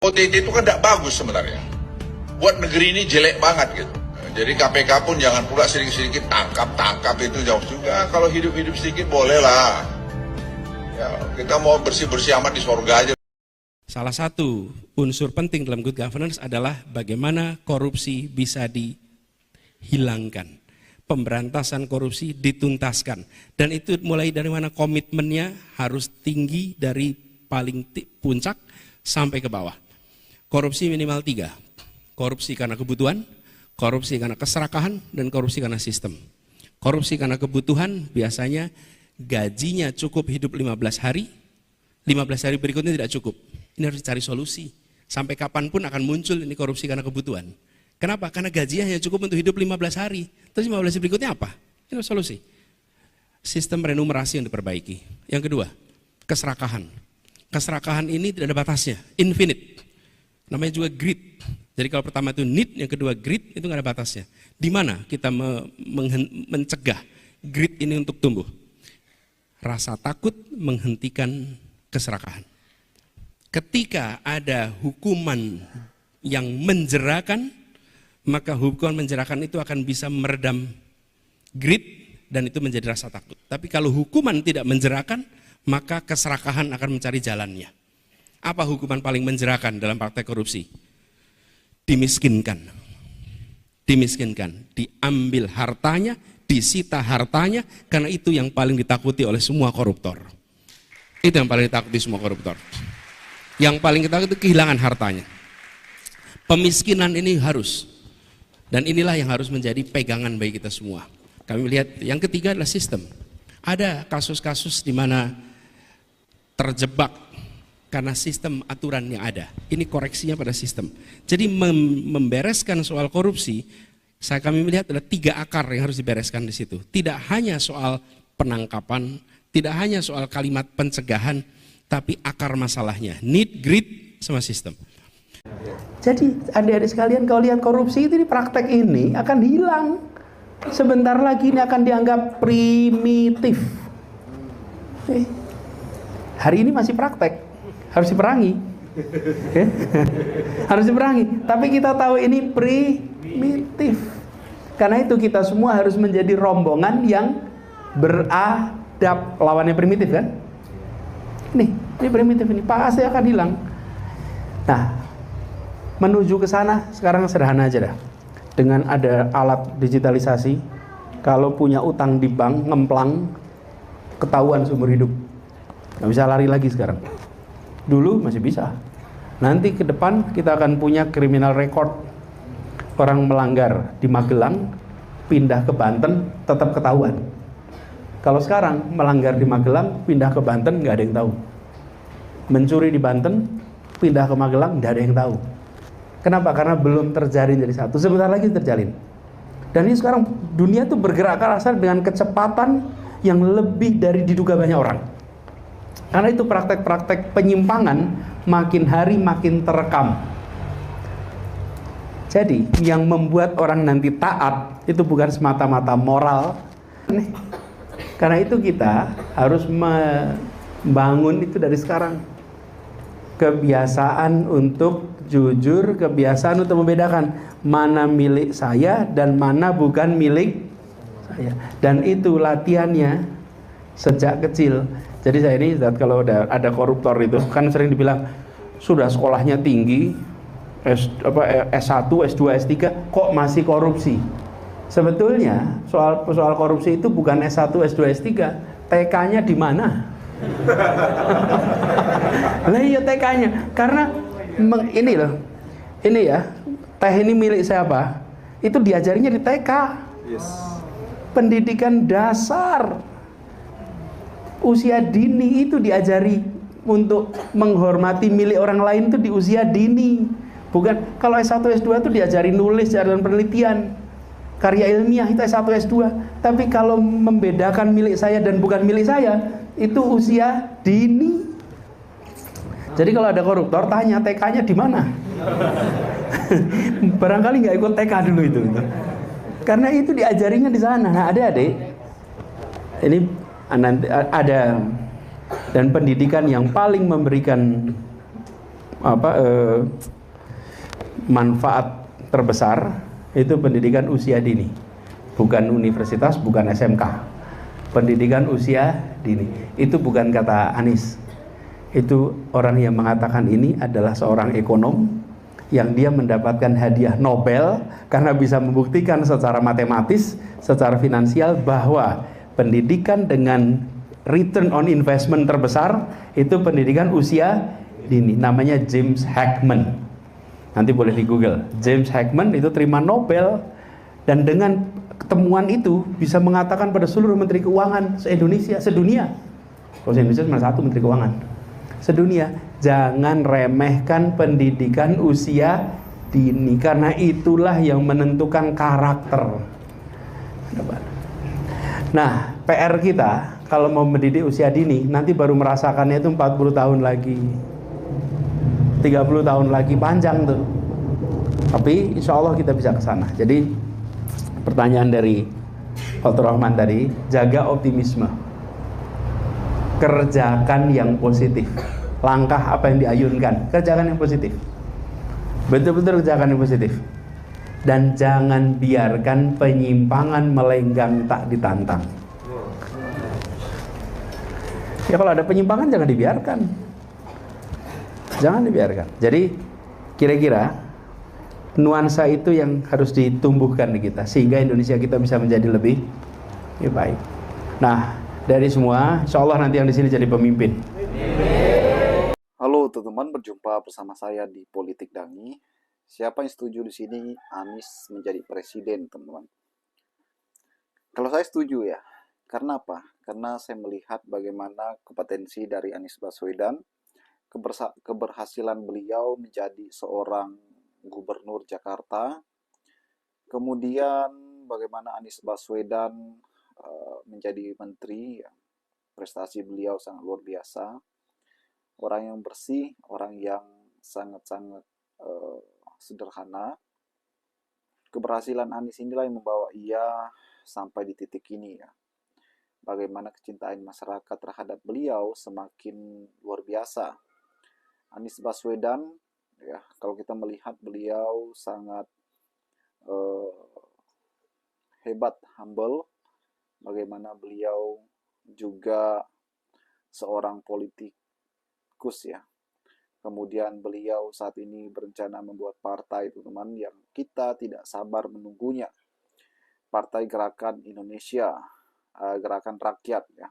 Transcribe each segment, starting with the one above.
OTT itu kan tidak bagus sebenarnya. Buat negeri ini jelek banget gitu. Jadi KPK pun jangan pula sedikit-sedikit tangkap itu jauh juga. Kalau hidup-hidup sedikit boleh lah. Ya, kita mau bersih-bersih amat di sorga aja. Salah satu unsur penting dalam good governance adalah bagaimana korupsi bisa dihilangkan. Pemberantasan korupsi dituntaskan. Dan itu mulai dari mana komitmennya harus tinggi dari paling puncak sampai ke bawah. Korupsi minimal 3. Korupsi karena kebutuhan, korupsi karena keserakahan, dan korupsi karena sistem. Korupsi karena kebutuhan biasanya gajinya cukup hidup 15 hari, 15 hari berikutnya tidak cukup. Ini harus dicari solusi. Sampai kapanpun akan muncul ini korupsi karena kebutuhan. Kenapa? Karena gajinya hanya cukup untuk hidup 15 hari. Terus 15 hari berikutnya apa? Ini solusi. Sistem remunerasi yang diperbaiki. Yang kedua, keserakahan. Keserakahan ini tidak ada batasnya, infinite. Namanya juga greed. Jadi kalau pertama itu need, yang kedua greed, itu nggak ada batasnya. Di mana kita mencegah greed ini untuk tumbuh? Rasa takut menghentikan keserakahan. Ketika ada hukuman yang menjerakan, maka hukuman menjerakan itu akan bisa meredam greed dan itu menjadi rasa takut. Tapi kalau hukuman tidak menjerakan, maka keserakahan akan mencari jalannya. Apa hukuman paling menjerakan dalam praktek korupsi? Dimiskinkan. Dimiskinkan, diambil hartanya, disita hartanya, karena itu yang paling ditakuti oleh semua koruptor. Itu yang paling ditakuti semua koruptor. Yang paling ditakuti itu kehilangan hartanya. Pemiskinan ini harus. Dan inilah yang harus menjadi pegangan bagi kita semua. Kami melihat yang ketiga adalah sistem. Ada kasus-kasus di mana terjebak karena sistem aturan yang ada. Ini koreksinya pada sistem. Jadi membereskan soal korupsi, kami melihat ada 3 akar yang harus dibereskan di situ. Tidak hanya soal penangkapan, tidak hanya soal kalimat pencegahan, tapi akar masalahnya, need, greed, sama sistem. Jadi adik-adik sekalian, kalau lihat korupsi itu di praktek ini akan hilang. Sebentar lagi ini akan dianggap primitif. Hari ini masih praktek, harus diperangi. Harus diperangi, tapi kita tahu ini primitif. Karena itu kita semua harus menjadi rombongan yang beradab. Lawannya primitif kan? Ini primitif ini, pasti akan hilang. Nah, menuju ke sana sekarang sederhana aja dah. Dengan ada alat digitalisasi, kalau punya utang di bank, ngemplang, ketahuan seumur hidup. Nggak bisa lari lagi sekarang. Dulu masih bisa. Nanti ke depan kita akan punya criminal record. Orang melanggar di Magelang, pindah ke Banten, tetap ketahuan. Kalau sekarang melanggar di Magelang, pindah ke Banten, nggak ada yang tahu. Mencuri di Banten, pindah ke Magelang, nggak ada yang tahu. Kenapa? Karena belum terjalin jadi satu. Sebentar lagi terjalin. Dan ini sekarang dunia tuh bergerak ke arah sana dengan kecepatan yang lebih dari diduga banyak orang. Karena itu praktek-praktek penyimpangan makin hari makin terekam. Jadi yang membuat orang nanti taat itu bukan semata-mata moral. Karena itu kita harus membangun itu dari sekarang. Kebiasaan untuk jujur, kebiasaan untuk membedakan mana milik saya dan mana bukan milik saya. Dan itu latihannya sejak kecil. Jadi saya ini kalau ada koruptor itu kan sering dibilang sudah sekolahnya tinggi, S1, S2, S3 kok masih korupsi. Sebetulnya soal korupsi itu bukan S1, S2, S3, TK-nya di mana? Lah iya TK-nya, karena ini ya, teh ini milik siapa? Itu diajarinya di TK. Yes. Pendidikan dasar. Usia dini itu diajari untuk menghormati milik orang lain itu di usia dini. Bukan kalau S1, S2 itu diajari nulis dan penelitian. Karya ilmiah itu S1, S2. Tapi kalau membedakan milik saya dan bukan milik saya, itu usia dini. Jadi kalau ada koruptor tanya TK-nya di mana? Barangkali nggak ikut TK dulu itu. Karena itu diajarinya di sana. Nah, adik-adik, ini ada dan pendidikan yang paling memberikan manfaat terbesar itu pendidikan usia dini, bukan universitas, bukan SMK. Pendidikan usia dini itu bukan kata Anies, itu orang yang mengatakan ini adalah seorang ekonom yang dia mendapatkan hadiah Nobel karena bisa membuktikan secara matematis, secara finansial bahwa pendidikan dengan return on investment terbesar itu pendidikan usia dini. Namanya James Heckman. Nanti boleh di Google. James Heckman itu terima Nobel, dan dengan ketemuan itu bisa mengatakan pada seluruh menteri keuangan se-Indonesia, sedunia. Kalau se-Indonesia cuma satu menteri keuangan. Sedunia, jangan remehkan pendidikan usia dini karena itulah yang menentukan karakter. Nah, PR kita kalau mau mendidik usia dini nanti baru merasakannya itu 40 tahun lagi, 30 tahun lagi, panjang tuh. Tapi insya Allah kita bisa ke sana. Jadi pertanyaan dari Fatur Rahman tadi, jaga optimisme, kerjakan yang positif. Langkah apa yang diayunkan, kerjakan yang positif, betul-betul kerjakan yang positif. Dan jangan biarkan penyimpangan melenggang tak ditantang. Ya kalau ada penyimpangan jangan dibiarkan. Jangan dibiarkan. Jadi kira-kira nuansa itu yang harus ditumbuhkan di kita sehingga Indonesia kita bisa menjadi lebih baik. Nah, dari semua, insya Allah nanti yang di sini jadi pemimpin. Halo teman-teman, berjumpa bersama saya di Politik Dangi. Siapa yang setuju di sini Anies menjadi presiden, teman-teman? Kalau saya setuju ya. Karena apa? Karena saya melihat bagaimana kompetensi dari Anies Baswedan, keberhasilan beliau menjadi seorang gubernur Jakarta, kemudian bagaimana Anies Baswedan menjadi menteri, ya, prestasi beliau sangat luar biasa. Orang yang bersih, orang yang sangat-sangat sederhana. Keberhasilan Anies inilah yang membawa ia sampai di titik ini ya. Bagaimana kecintaan masyarakat terhadap beliau semakin luar biasa. Anies Baswedan ya, kalau kita melihat beliau sangat hebat, humble. Bagaimana beliau juga seorang politikus ya. Kemudian beliau saat ini berencana membuat partai, teman-teman, yang kita tidak sabar menunggunya. Partai Gerakan Indonesia, Gerakan Rakyat ya.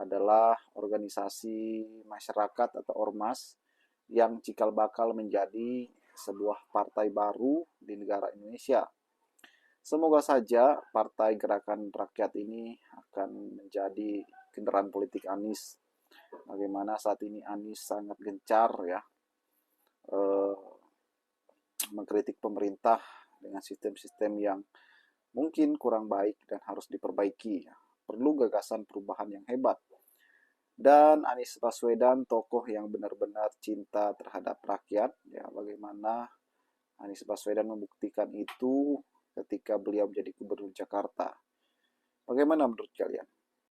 Adalah organisasi masyarakat atau ormas yang cikal bakal menjadi sebuah partai baru di negara Indonesia. Semoga saja Partai Gerakan Rakyat ini akan menjadi kendaraan politik Anies. Bagaimana saat ini Anies sangat gencar ya mengkritik pemerintah dengan sistem-sistem yang mungkin kurang baik dan harus diperbaiki ya. Perlu gagasan perubahan yang hebat. Dan Anies Baswedan tokoh yang benar-benar cinta terhadap rakyat ya. Bagaimana Anies Baswedan membuktikan itu ketika beliau menjadi gubernur Jakarta. Bagaimana menurut kalian?